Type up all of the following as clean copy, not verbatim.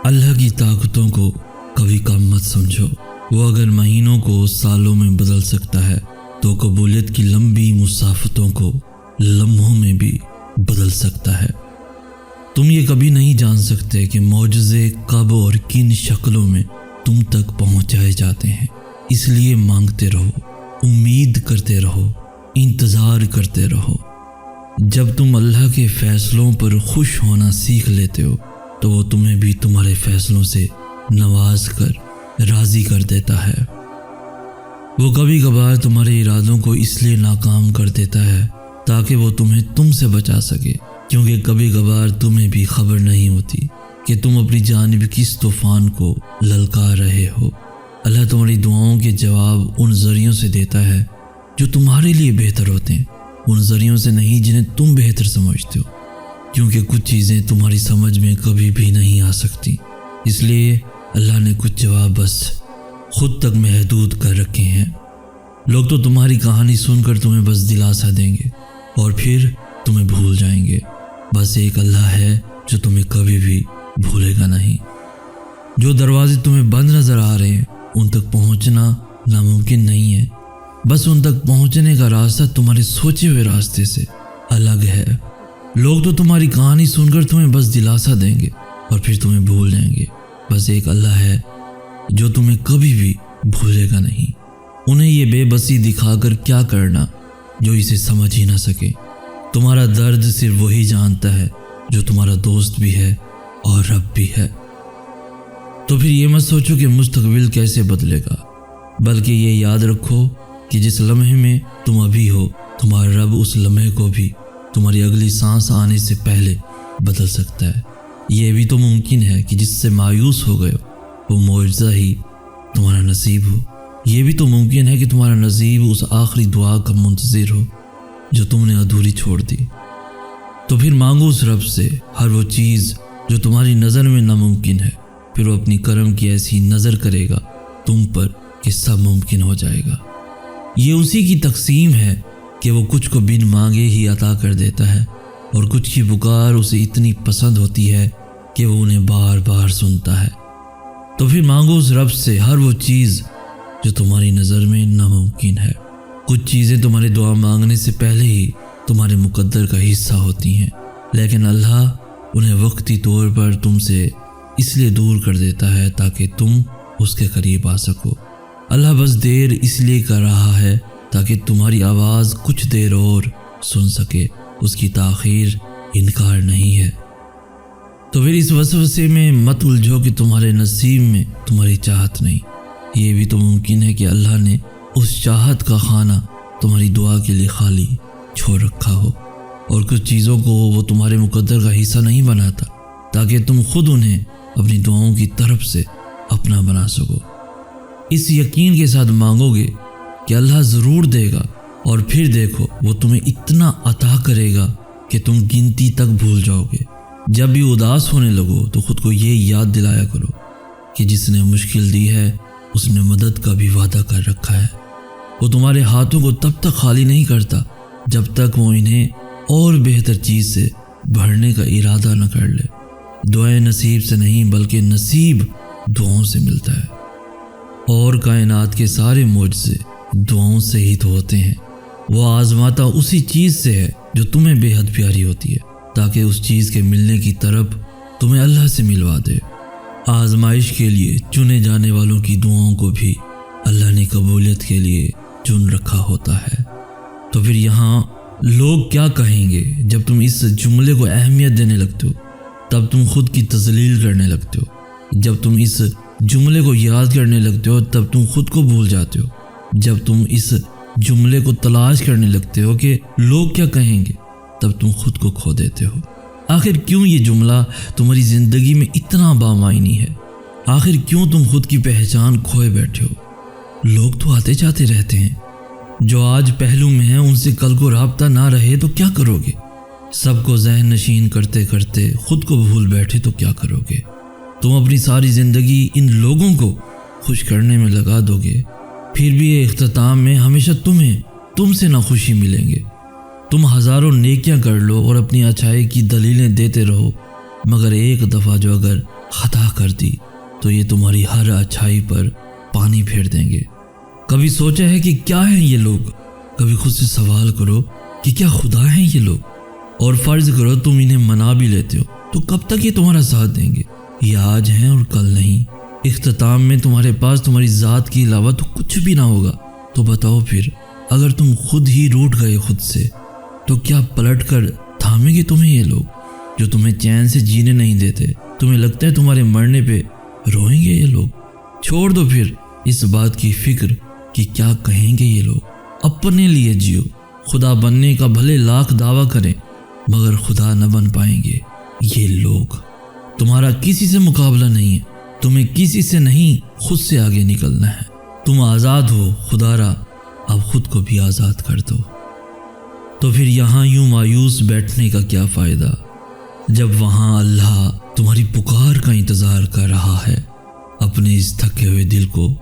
اللہ کی طاقتوں کو کبھی کم مت سمجھو۔ وہ اگر مہینوں کو سالوں میں بدل سکتا ہے تو قبولیت کی لمبی مسافتوں کو لمحوں میں بھی بدل سکتا ہے۔ تم یہ کبھی نہیں جان سکتے کہ معجزے کب اور کن شکلوں میں تم تک پہنچائے جاتے ہیں۔ اس لیے مانگتے رہو، امید کرتے رہو، انتظار کرتے رہو۔ جب تم اللہ کے فیصلوں پر خوش ہونا سیکھ لیتے ہو تو وہ تمہیں بھی تمہارے فیصلوں سے نواز کر راضی کر دیتا ہے۔ وہ کبھی کبھار تمہارے ارادوں کو اس لیے ناکام کر دیتا ہے تاکہ وہ تمہیں تم سے بچا سکے، کیونکہ کبھی کبھار تمہیں بھی خبر نہیں ہوتی کہ تم اپنی جانب کس طوفان کو للکار رہے ہو۔ اللہ تمہاری دعاؤں کے جواب ان ذریعوں سے دیتا ہے جو تمہارے لیے بہتر ہوتے ہیں، ان ذریعوں سے نہیں جنہیں تم بہتر سمجھتے ہو، کیونکہ کچھ چیزیں تمہاری سمجھ میں کبھی بھی نہیں آ سکتی۔ اس لیے اللہ نے کچھ جواب بس خود تک محدود کر رکھے ہیں۔ لوگ تو تمہاری کہانی سن کر تمہیں بس دلاسا دیں گے اور پھر تمہیں بھول جائیں گے۔ بس ایک اللہ ہے جو تمہیں کبھی بھی بھولے گا نہیں۔ جو دروازے تمہیں بند نظر آ رہے ہیں ان تک پہنچنا ناممکن نہیں ہے، بس ان تک پہنچنے کا راستہ تمہارے سوچے ہوئے راستے سے الگ ہے۔ لوگ تو تمہاری کہانی سن کر تمہیں بس دلاسا دیں گے اور پھر تمہیں بھول جائیں گے۔ بس ایک اللہ ہے جو تمہیں کبھی بھی بھولے گا نہیں۔ انہیں یہ بے بسی دکھا کر کیا کرنا جو اسے سمجھ ہی نہ سکے۔ تمہارا درد صرف وہی جانتا ہے جو تمہارا دوست بھی ہے اور رب بھی ہے۔ تو پھر یہ مت سوچو کہ مستقبل کیسے بدلے گا، بلکہ یہ یاد رکھو کہ جس لمحے میں تم ابھی ہو، تمہارا رب اس لمحے کو بھی تمہاری اگلی سانس آنے سے پہلے بدل سکتا ہے۔ یہ بھی تو ممکن ہے کہ جس سے مایوس ہو گئے ہو وہ معجزہ ہی تمہارا نصیب ہو۔ یہ بھی تو ممکن ہے کہ تمہارا نصیب اس آخری دعا کا منتظر ہو جو تم نے ادھوری چھوڑ دی۔ تو پھر مانگو اس رب سے ہر وہ چیز جو تمہاری نظر میں ناممکن ہے، پھر وہ اپنی کرم کی ایسی نظر کرے گا تم پر کہ سب ممکن ہو جائے گا۔ یہ اسی کی تقسیم ہے کہ وہ کچھ کو بن مانگے ہی عطا کر دیتا ہے، اور کچھ کی پکار اسے اتنی پسند ہوتی ہے کہ وہ انہیں بار بار سنتا ہے۔ تو پھر مانگو اس رب سے ہر وہ چیز جو تمہاری نظر میں ناممکن ہے۔ کچھ چیزیں تمہارے دعا مانگنے سے پہلے ہی تمہارے مقدر کا حصہ ہوتی ہیں، لیکن اللہ انہیں وقتی طور پر تم سے اس لیے دور کر دیتا ہے تاکہ تم اس کے قریب آ سکو۔ اللہ بس دیر اس لیے کر رہا ہے تاکہ تمہاری آواز کچھ دیر اور سن سکے۔ اس کی تاخیر انکار نہیں ہے۔ تو پھر اس وسوسے میں مت الجھو کہ تمہارے نصیب میں تمہاری چاہت نہیں۔ یہ بھی تو ممکن ہے کہ اللہ نے اس چاہت کا خانہ تمہاری دعا کے لیے خالی چھوڑ رکھا ہو، اور کچھ چیزوں کو وہ تمہارے مقدر کا حصہ نہیں بناتا تاکہ تم خود انہیں اپنی دعاؤں کی طرف سے اپنا بنا سکو۔ اس یقین کے ساتھ مانگو گے کہ اللہ ضرور دے گا، اور پھر دیکھو وہ تمہیں اتنا عطا کرے گا کہ تم گنتی تک بھول جاؤ گے۔ جب بھی اداس ہونے لگو تو خود کو یہ یاد دلایا کرو کہ جس نے مشکل دی ہے اس نے مدد کا بھی وعدہ کر رکھا ہے۔ وہ تمہارے ہاتھوں کو تب تک خالی نہیں کرتا جب تک وہ انہیں اور بہتر چیز سے بھرنے کا ارادہ نہ کر لے۔ دعائیں نصیب سے نہیں بلکہ نصیب دعاؤں سے ملتا ہے، اور کائنات کے سارے معجزے دعاؤں سے ہی تو ہوتے ہیں۔ وہ آزماتا اسی چیز سے ہے جو تمہیں بے حد پیاری ہوتی ہے، تاکہ اس چیز کے ملنے کی طرف تمہیں اللہ سے ملوا دے۔ آزمائش کے لیے چنے جانے والوں کی دعاؤں کو بھی اللہ نے قبولیت کے لیے چن رکھا ہوتا ہے۔ تو پھر یہاں لوگ کیا کہیں گے جب تم اس جملے کو اہمیت دینے لگتے ہو، تب تم خود کی تذلیل کرنے لگتے ہو۔ جب تم اس جملے کو یاد کرنے لگتے ہو تب تم خود کو بھول جاتے ہو۔ جب تم اس جملے کو تلاش کرنے لگتے ہو کہ لوگ کیا کہیں گے تب تم خود کو کھو دیتے ہو۔ آخر کیوں یہ جملہ تمہاری زندگی میں اتنا بامعنی ہے؟ آخر کیوں تم خود کی پہچان کھوئے بیٹھے ہو؟ لوگ تو آتے جاتے رہتے ہیں، جو آج پہلو میں ہیں ان سے کل کو رابطہ نہ رہے تو کیا کرو گے؟ سب کو ذہن نشین کرتے کرتے خود کو بھول بیٹھے تو کیا کرو گے؟ تم اپنی ساری زندگی ان لوگوں کو خوش کرنے میں لگا دو گے، پھر بھی یہ اختتام میں ہمیشہ تم سے ناخوشی ملیں گے۔ تم ہزاروں نیکیاں کر لو اور اپنی اچھائی کی دلیلیں دیتے رہو، مگر ایک دفعہ جو اگر خطا کر دی تو یہ تمہاری ہر اچھائی پر پانی پھیر دیں گے۔ کبھی سوچا ہے کہ کیا ہیں یہ لوگ؟ کبھی خود سے سوال کرو کہ کیا خدا ہیں یہ لوگ؟ اور فرض کرو تم انہیں منا بھی لیتے ہو تو کب تک یہ تمہارا ساتھ دیں گے؟ یہ آج ہیں اور کل نہیں۔ اختتام میں تمہارے پاس تمہاری ذات کے علاوہ تو کچھ بھی نہ ہوگا۔ تو بتاؤ پھر، اگر تم خود ہی روٹھ گئے خود سے تو کیا پلٹ کر تھامیں گے تمہیں یہ لوگ جو تمہیں چین سے جینے نہیں دیتے؟ تمہیں لگتا ہے تمہارے مرنے پہ روئیں گے یہ لوگ؟ چھوڑ دو پھر اس بات کی فکر کہ کیا کہیں گے یہ لوگ۔ اپنے لیے جیو۔ خدا بننے کا بھلے لاکھ دعویٰ کریں مگر خدا نہ بن پائیں گے یہ لوگ۔ تمہارا کسی سے مقابلہ نہیں ہے، تمہیں کسی سے نہیں خود سے آگے نکلنا ہے۔ تم آزاد ہو، خدا را اب خود کو بھی آزاد کر دو۔ تو پھر یہاں یوں مایوس بیٹھنے کا کیا فائدہ جب وہاں اللہ تمہاری پکار کا انتظار کر رہا ہے؟ اپنے اس تھکے ہوئے دل کو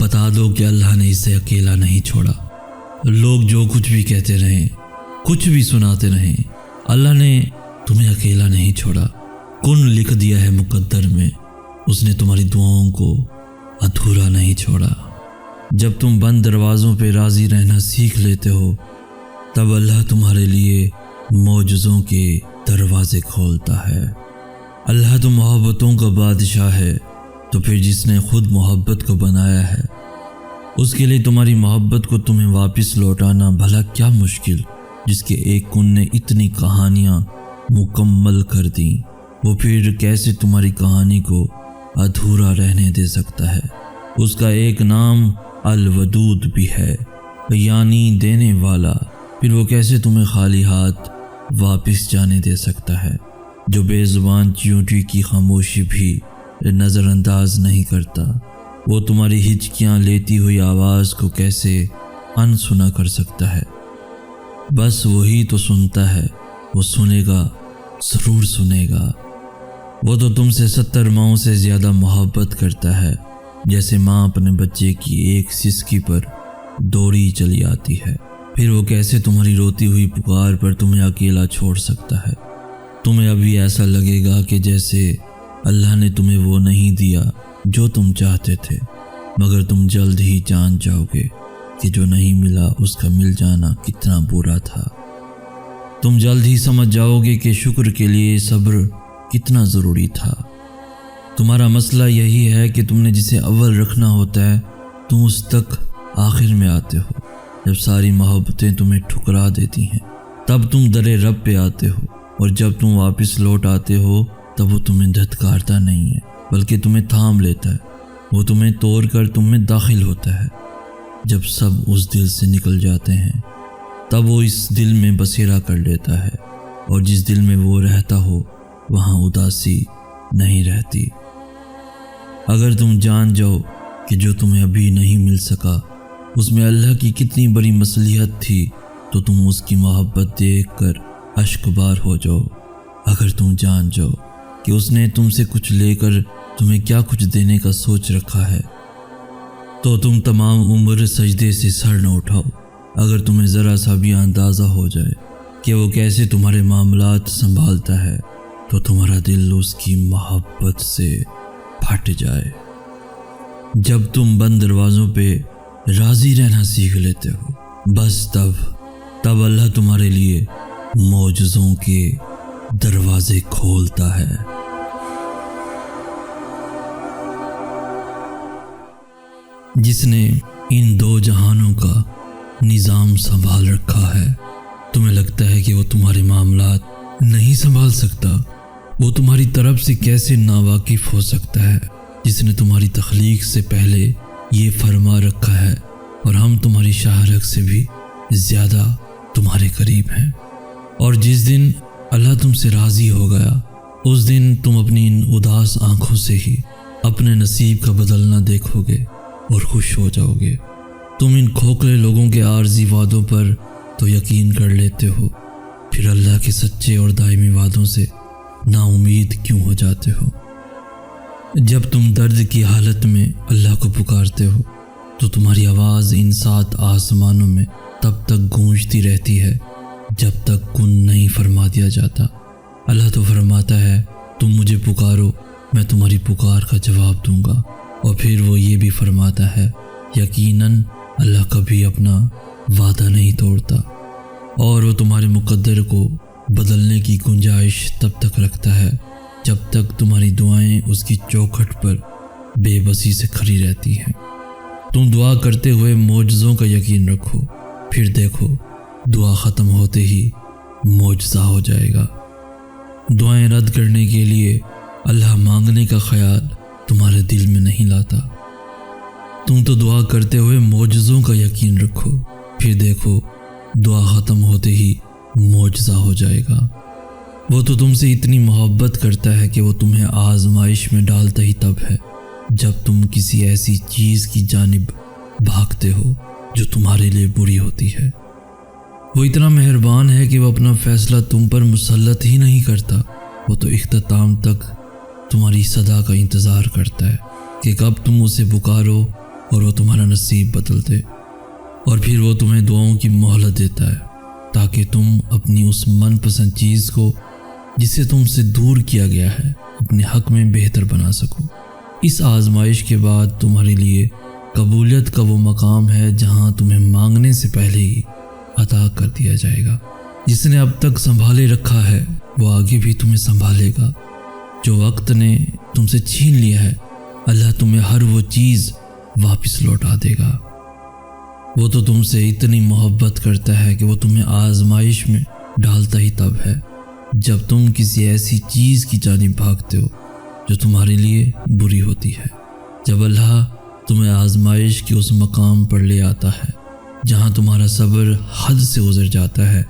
بتا دو کہ اللہ نے اسے اکیلا نہیں چھوڑا۔ لوگ جو کچھ بھی کہتے رہیں، کچھ بھی سناتے رہیں، اللہ نے تمہیں اکیلا نہیں چھوڑا۔ کن لکھ دیا ہے مقدر میں، اس نے تمہاری دعاؤں کو ادھورا نہیں چھوڑا۔ جب تم بند دروازوں پہ راضی رہنا سیکھ لیتے ہو تب اللہ تمہارے لیے معجزوں کے دروازے کھولتا ہے۔ اللہ تو محبتوں کا بادشاہ ہے، تو پھر جس نے خود محبت کو بنایا ہے اس کے لیے تمہاری محبت کو تمہیں واپس لوٹانا بھلا کیا مشکل، جس کے ایک کن نے اتنی کہانیاں مکمل کر دیں، وہ پھر کیسے تمہاری کہانی کو ادھورا رہنے دے سکتا ہے؟ اس کا ایک نام الودود بھی ہے، یعنی دینے والا، پھر وہ کیسے تمہیں خالی ہاتھ واپس جانے دے سکتا ہے؟ جو بے زبان چیونٹی کی خاموشی بھی نظر انداز نہیں کرتا، وہ تمہاری ہچکیاں لیتی ہوئی آواز کو کیسے ان سنا کر سکتا ہے؟ بس وہی تو سنتا ہے، وہ سنے گا، ضرور سنے گا۔ وہ تو تم سے 70 ماؤں سے زیادہ محبت کرتا ہے، جیسے ماں اپنے بچے کی ایک سسکی پر دوڑی چلی آتی ہے۔ پھر وہ کیسے تمہاری روتی ہوئی پکار پر تمہیں اکیلا چھوڑ سکتا ہے؟ تمہیں ابھی ایسا لگے گا کہ جیسے اللہ نے تمہیں وہ نہیں دیا جو تم چاہتے تھے، مگر تم جلد ہی جان جاؤ گے کہ جو نہیں ملا اس کا مل جانا کتنا برا تھا۔ تم جلد ہی سمجھ جاؤ گے کہ شکر کے لیے صبر کتنا ضروری تھا۔ تمہارا مسئلہ یہی ہے کہ تم نے جسے اول رکھنا ہوتا ہے تم اس تک آخر میں آتے ہو۔ جب ساری محبتیں تمہیں ٹھکرا دیتی ہیں تب تم در رب پہ آتے ہو، اور جب تم واپس لوٹ آتے ہو تب وہ تمہیں دھتکارتا نہیں ہے بلکہ تمہیں تھام لیتا ہے۔ وہ تمہیں توڑ کر تم میں داخل ہوتا ہے۔ جب سب اس دل سے نکل جاتے ہیں تب وہ اس دل میں بسیرا کر لیتا ہے، اور جس دل میں وہ رہتا ہو وہاں اداسی نہیں رہتی۔ اگر تم جان جاؤ کہ جو تمہیں ابھی نہیں مل سکا اس میں اللہ کی کتنی بڑی مصلحت تھی تو تم اس کی محبت دیکھ کر اشک بار ہو جاؤ۔ اگر تم جان جاؤ کہ اس نے تم سے کچھ لے کر تمہیں کیا کچھ دینے کا سوچ رکھا ہے تو تم تمام عمر سجدے سے سر نہ اٹھاؤ۔ اگر تمہیں ذرا سا بھی اندازہ ہو جائے کہ وہ کیسے تمہارے معاملات سنبھالتا ہے تو تمہارا دل اس کی محبت سے پھٹ جائے۔ جب تم بند دروازوں پہ راضی رہنا سیکھ لیتے ہو بس تب اللہ تمہارے لیے معجزوں کے دروازے کھولتا ہے۔ جس نے ان دو جہانوں کا نظام سنبھال رکھا ہے، تمہیں لگتا ہے کہ وہ تمہارے معاملات نہیں سنبھال سکتا؟ وہ تمہاری طرف سے کیسے ناواقف ہو سکتا ہے جس نے تمہاری تخلیق سے پہلے یہ فرما رکھا ہے، اور ہم تمہاری شہرت سے بھی زیادہ تمہارے قریب ہیں۔ اور جس دن اللہ تم سے راضی ہو گیا اس دن تم اپنی ان اداس آنکھوں سے ہی اپنے نصیب کا بدلنا دیکھو گے اور خوش ہو جاؤ گے۔ تم ان کھوکھلے لوگوں کے عارضی وعدوں پر تو یقین کر لیتے ہو، پھر اللہ کے سچے اور دائمی وعدوں سے نا امید کیوں ہو جاتے ہو؟ جب تم درد کی حالت میں اللہ کو پکارتے ہو تو تمہاری آواز ان 7 آسمانوں میں تب تک گونجتی رہتی ہے جب تک کن نہیں فرما دیا جاتا۔ اللہ تو فرماتا ہے تم مجھے پکارو میں تمہاری پکار کا جواب دوں گا۔ اور پھر وہ یہ بھی فرماتا ہے یقیناً اللہ کبھی اپنا وعدہ نہیں توڑتا، اور وہ تمہارے مقدر کو بدلنے کی گنجائش تب تک رکھتا ہے جب تک تمہاری دعائیں اس کی چوکھٹ پر بے بسی سے کھڑی رہتی ہیں۔ تم دعا کرتے ہوئے معجزوں کا یقین رکھو، پھر دیکھو دعا ختم ہوتے ہی معجزہ ہو جائے گا۔ دعائیں رد کرنے کے لیے اللہ مانگنے کا خیال تمہارے دل میں نہیں لاتا۔ تم تو دعا کرتے ہوئے معجزوں کا یقین رکھو، پھر دیکھو دعا ختم ہوتے ہی معجزہ ہو جائے گا۔ وہ تو تم سے اتنی محبت کرتا ہے کہ وہ تمہیں آزمائش میں ڈالتا ہی تب ہے جب تم کسی ایسی چیز کی جانب بھاگتے ہو جو تمہارے لیے بری ہوتی ہے۔ وہ اتنا مہربان ہے کہ وہ اپنا فیصلہ تم پر مسلط ہی نہیں کرتا، وہ تو اختتام تک تمہاری صدا کا انتظار کرتا ہے کہ کب تم اسے پکارو اور وہ تمہارا نصیب بدل دے، اور پھر وہ تمہیں دعاؤں کی مہلت دیتا ہے تاکہ تم اپنی اس من پسند چیز کو جسے تم سے دور کیا گیا ہے اپنے حق میں بہتر بنا سکو۔ اس آزمائش کے بعد تمہارے لیے قبولیت کا وہ مقام ہے جہاں تمہیں مانگنے سے پہلے ہی عطا کر دیا جائے گا۔ جس نے اب تک سنبھالے رکھا ہے وہ آگے بھی تمہیں سنبھالے گا۔ جو وقت نے تم سے چھین لیا ہے اللہ تمہیں ہر وہ چیز واپس لوٹا دے گا۔ وہ تو تم سے اتنی محبت کرتا ہے کہ وہ تمہیں آزمائش میں ڈالتا ہی تب ہے جب تم کسی ایسی چیز کی جانب بھاگتے ہو جو تمہارے لیے بری ہوتی ہے۔ جب اللہ تمہیں آزمائش کے اس مقام پر لے آتا ہے جہاں تمہارا صبر حد سے گزر جاتا ہے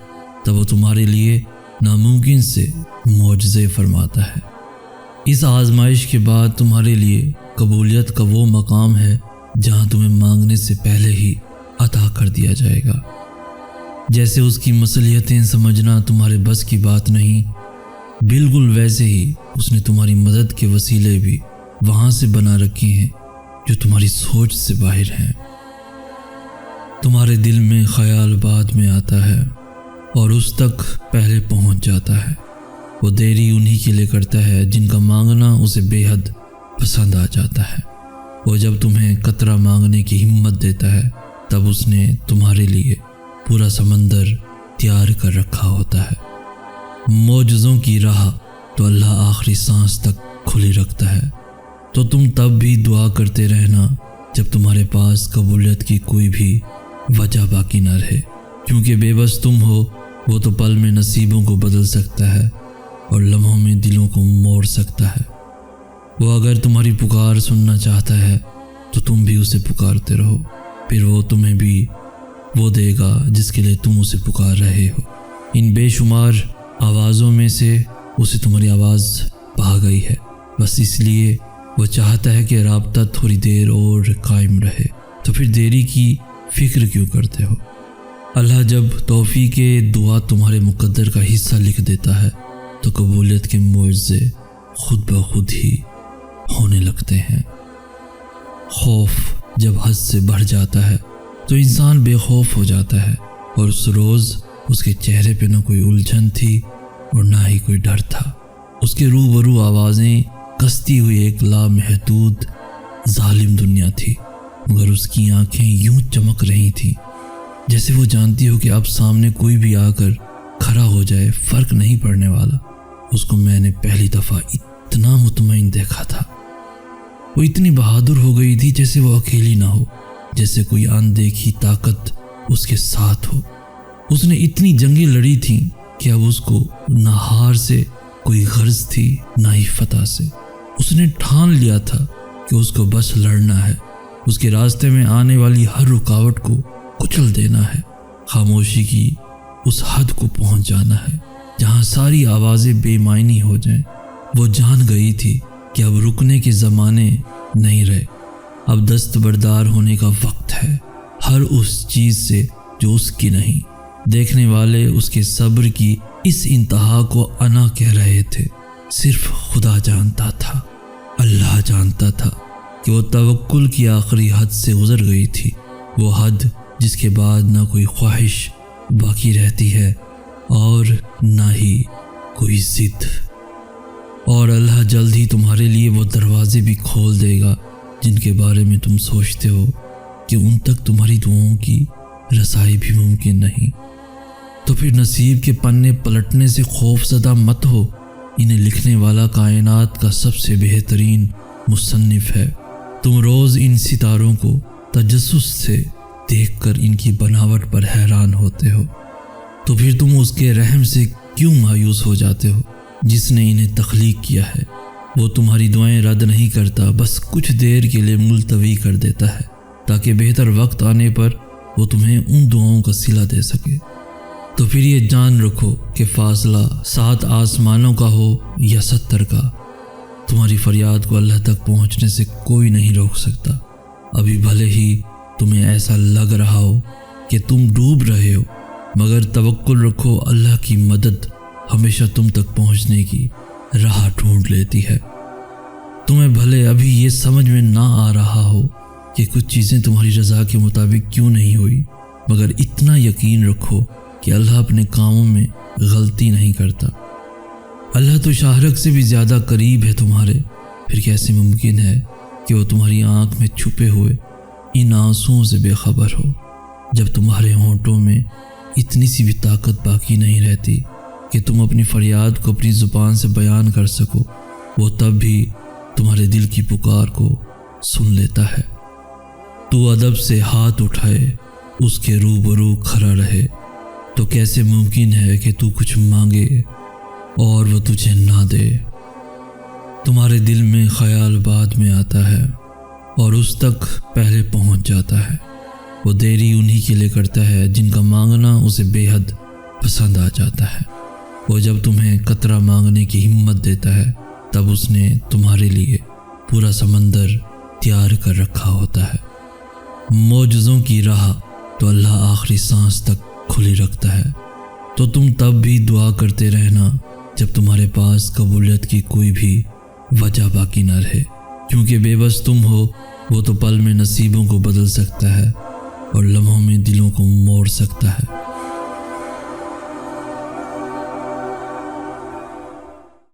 تب وہ تمہارے لیے ناممکن سے معجزے فرماتا ہے۔ اس آزمائش کے بعد تمہارے لیے قبولیت کا وہ مقام ہے جہاں تمہیں مانگنے سے پہلے ہی عطا کر دیا جائے گا۔ جیسے اس کی مصلحتیں سمجھنا تمہارے بس کی بات نہیں، بالکل ویسے ہی اس نے تمہاری مدد کے وسیلے بھی وہاں سے بنا رکھے ہیں جو تمہاری سوچ سے باہر ہیں۔ تمہارے دل میں خیال بعد میں آتا ہے اور اس تک پہلے پہنچ جاتا ہے۔ وہ دیری انہی کے لیے کرتا ہے جن کا مانگنا اسے بے حد پسند آ جاتا ہے۔ وہ جب تمہیں قطرہ مانگنے کی ہمت دیتا ہے تب اس نے تمہارے لیے پورا سمندر تیار کر رکھا ہوتا ہے۔ معجزوں کی راہ تو اللہ آخری سانس تک کھلی رکھتا ہے، تو تم تب بھی دعا کرتے رہنا جب تمہارے پاس قبولیت کی کوئی بھی وجہ باقی نہ رہے، کیونکہ بے بس تم ہو، وہ تو پل میں نصیبوں کو بدل سکتا ہے اور لمحوں میں دلوں کو موڑ سکتا ہے۔ وہ اگر تمہاری پکار سننا چاہتا ہے تو تم بھی اسے پکارتے رہو، پھر وہ تمہیں بھی وہ دے گا جس کے لیے تم اسے پکار رہے ہو۔ ان بے شمار آوازوں میں سے اسے تمہاری آواز پا گئی ہے، بس اس لیے وہ چاہتا ہے کہ رابطہ تھوڑی دیر اور قائم رہے، تو پھر دیری کی فکر کیوں کرتے ہو؟ اللہ جب توفیق دعا تمہارے مقدر کا حصہ لکھ دیتا ہے تو قبولیت کے معجزے خود بخود ہی ہونے لگتے ہیں۔ خوف جب حد سے بڑھ جاتا ہے تو انسان بے خوف ہو جاتا ہے، اور اس روز اس کے چہرے پہ نہ کوئی الجھن تھی اور نہ ہی کوئی ڈر تھا۔ اس کے روبرو آوازیں کستی ہوئی ایک لامحدود ظالم دنیا تھی، مگر اس کی آنکھیں یوں چمک رہی تھیں جیسے وہ جانتی ہو کہ اب سامنے کوئی بھی آ کر کھڑا ہو جائے فرق نہیں پڑنے والا۔ اس کو میں نے پہلی دفعہ اتنا مطمئن دیکھا تھا، وہ اتنی بہادر ہو گئی تھی جیسے وہ اکیلی نہ ہو، جیسے کوئی اندیکھی طاقت اس کے ساتھ ہو۔ اس نے اتنی جنگیں لڑی تھیں کہ اب اس کو نہ ہار سے کوئی غرض تھی نہ ہی فتح سے۔ اس نے ٹھان لیا تھا کہ اس کو بس لڑنا ہے، اس کے راستے میں آنے والی ہر رکاوٹ کو کچل دینا ہے، خاموشی کی اس حد کو پہنچ جانا ہے جہاں ساری آوازیں بے معنی ہو جائیں۔ وہ جان گئی تھی کہ اب رکنے کے زمانے نہیں رہے، اب دستبردار ہونے کا وقت ہے ہر اس چیز سے جو اس کی نہیں۔ دیکھنے والے اس کے صبر کی اس انتہا کو انا کہہ رہے تھے، صرف خدا جانتا تھا، اللہ جانتا تھا کہ وہ توکل کی آخری حد سے گزر گئی تھی، وہ حد جس کے بعد نہ کوئی خواہش باقی رہتی ہے اور نہ ہی کوئی ضد۔ اور اللہ جلد ہی تمہارے لیے وہ دروازے بھی کھول دے گا جن کے بارے میں تم سوچتے ہو کہ ان تک تمہاری دعاؤں کی رسائی بھی ممکن نہیں۔ تو پھر نصیب کے پنے پلٹنے سے خوف زدہ مت ہو، انہیں لکھنے والا کائنات کا سب سے بہترین مصنف ہے۔ تم روز ان ستاروں کو تجسس سے دیکھ کر ان کی بناوٹ پر حیران ہوتے ہو، تو پھر تم اس کے رحم سے کیوں مایوس ہو جاتے ہو جس نے انہیں تخلیق کیا ہے؟ وہ تمہاری دعائیں رد نہیں کرتا، بس کچھ دیر کے لیے ملتوی کر دیتا ہے تاکہ بہتر وقت آنے پر وہ تمہیں ان دعاؤں کا صلہ دے سکے۔ تو پھر یہ جان رکھو کہ فاصلہ 7 آسمانوں کا ہو یا 70 کا، تمہاری فریاد کو اللہ تک پہنچنے سے کوئی نہیں روک سکتا۔ ابھی بھلے ہی تمہیں ایسا لگ رہا ہو کہ تم ڈوب رہے ہو، مگر توکل رکھو، اللہ کی مدد ہمیشہ تم تک پہنچنے کی راہ ڈھونڈ لیتی ہے۔ تمہیں بھلے ابھی یہ سمجھ میں نہ آ رہا ہو کہ کچھ چیزیں تمہاری رضا کے مطابق کیوں نہیں ہوئی، مگر اتنا یقین رکھو کہ اللہ اپنے کاموں میں غلطی نہیں کرتا۔ اللہ تو شاہرگ سے بھی زیادہ قریب ہے تمہارے، پھر کیسے ممکن ہے کہ وہ تمہاری آنکھ میں چھپے ہوئے ان آنسوؤں سے بے خبر ہو؟ جب تمہارے ہونٹوں میں اتنی سی بھی طاقت باقی نہیں رہتی کہ تم اپنی فریاد کو اپنی زبان سے بیان کر سکو، وہ تب بھی تمہارے دل کی پکار کو سن لیتا ہے۔ تو ادب سے ہاتھ اٹھائے اس کے روبرو کھڑا رہے، تو کیسے ممکن ہے کہ تو کچھ مانگے اور وہ تجھے نہ دے؟ تمہارے دل میں خیال بعد میں آتا ہے اور اس تک پہلے پہنچ جاتا ہے۔ وہ دیری انہی کے لیے کرتا ہے جن کا مانگنا اسے بے حد پسند آ جاتا ہے۔ وہ جب تمہیں قطرہ مانگنے کی ہمت دیتا ہے تب اس نے تمہارے لیے پورا سمندر تیار کر رکھا ہوتا ہے۔ معجزوں کی راہ تو اللہ آخری سانس تک کھلی رکھتا ہے، تو تم تب بھی دعا کرتے رہنا جب تمہارے پاس قبولیت کی کوئی بھی وجہ باقی نہ رہے، کیونکہ بے بس تم ہو، وہ تو پل میں نصیبوں کو بدل سکتا ہے اور لمحوں میں دلوں کو موڑ سکتا ہے۔